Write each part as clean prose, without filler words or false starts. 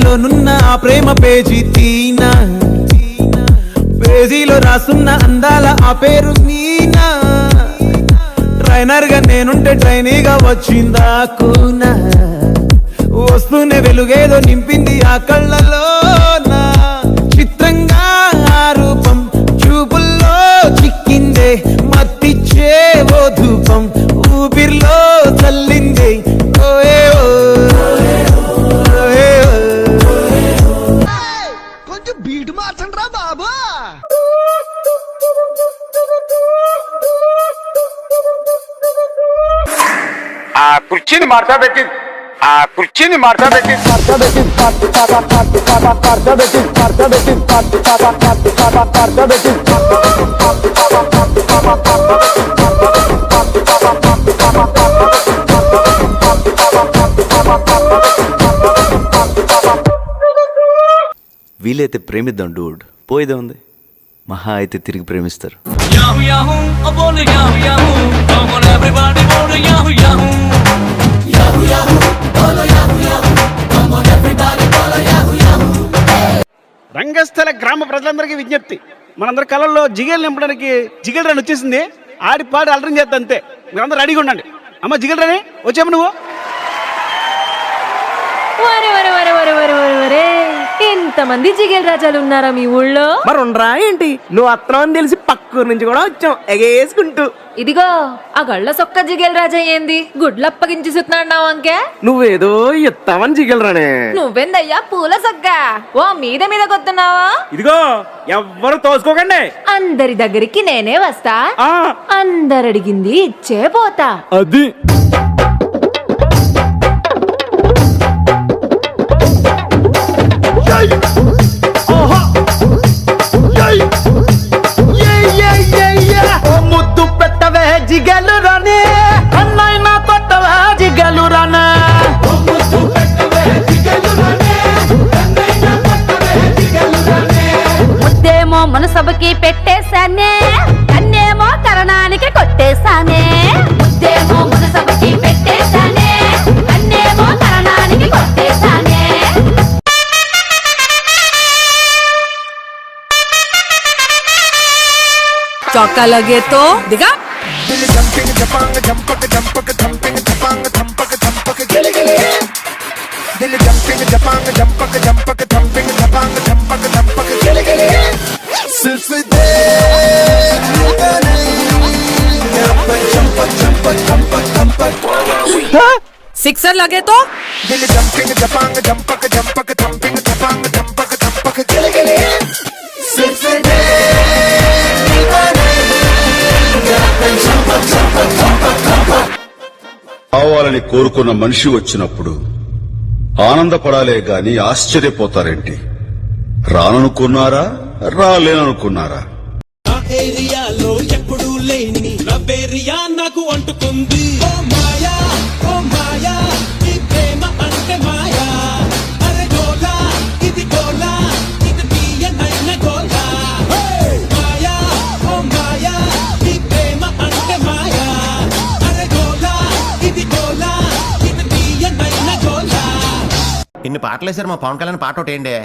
నాలోనున్న ఆ ప్రేమ పేజీ తీనా, పేజీలో రాసున్న అందాల ఆ పేరు మీనా. ట్రైనర్ గా నేనుంటే ట్రైనీగా వచ్చిందా కూనా, వస్తూనే వెలుగేదో నింపింది ఆ కళ్ళలోన. చిత్రంగా ఆ రూపం చూపుల్లో చిక్కిందే, మత్తిచ్చే ఓ ధూపం ఊపిరిలో చల్లిందే. కొంచెం బీటు మార్చండి రా బాబా. ఆ కుర్చీని మార్చబెట్టి వీలైతే ప్రేమిద్దాం డూడ్, పోయేదే ఉంది. మహా అయితే తిరిగి ప్రేమిస్తారు. రంగస్థల గ్రామ ప్రజలందరికీ విజ్ఞప్తి, మనందరి కళల్లో జిగేలు నింపడానికి జిగేల్ రన్ వచ్చేసింది. ఆడి పాడి అలరం చేద్దాం అంతే. మీరందరూ రెడీగా ఉండండి. అమ్మ జిగేల్ రని వచ్చాము నువ్వు. ఇంతమంది జిగేల్ రాజాలు ఉన్నారా మీ ఊళ్ళో? మరి ఉండరా ఏంటి, నువ్వు అత్తనం అని తెలిసి పక్కూరు నుంచి కూడా వచ్చాం ఎగేసుకుంటూ. ఇదిగో ఆ గళ్ళ సొక్క జిగేల్ రాజా ఏంది గుడ్లప్పగించి సుతున్నాడు అంకే? నువ్వేదో ఎత్తావని జిగలరానే. నువ్వెందయ్యా పూల సొక్క ఓ మీద మీద కొత్తున్నావా? ఇదిగో ఎవ్వరు తోసుకోకండి, అందరి దగ్గరికి నేనే వస్తా, అందరడిగింది ఇచ్చే పోతా. అది ముద్దు పెట్టవే జిగలు రానే, అన్నైనా కొట్టవే జిగలు రానే. ముద్దేమో మనసభకి పెట్టేశానే, కన్నేమో కరణానికి కొట్టేశానే. ముద్దేమో మనసభకి పెట్టేశానే, కన్నేమో కరణానికి కొట్టేశానే. चौका लगे तो दिखा। सिक्सर लगे तो కావాలని కోరుకున్న మనిషి వచ్చినప్పుడు ఆనందపడాలే గాని ఆశ్చర్యపోతారేంటి? రాననుకున్నారా, రాలేననుకున్నారా? ఏరియాలో ఎప్పుడు లేని రబ్బేరియా నాకు అంటుకుంది. ఓ మాయా, ఓ మాయా, ఈ ప్రేమ అంటే మాయా. అరే గోలా, ఇది గోలా, ఇది తీయనైన గోలా. మాయా, ఓ మాయా, ఈ ప్రేమ అంటే మాయా. అరే గోలా, ఇది గోలా, ఇది తీయనైన గోలా. ఇన్ని పాటలు వేసారు, మా పవన్ కళ్యాణ్ పాట ఒకటి ఏంటి?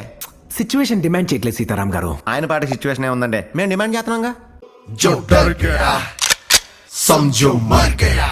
సిచ్యువేషన్ డిమాండ్ చేయట్లేదు సీతారాం గారు. ఆయన పాట సిచ్యువేషన్ ఏముందండి, మేము డిమాండ్ చేస్తున్నాంగా. जो डर गया समझो मर गया।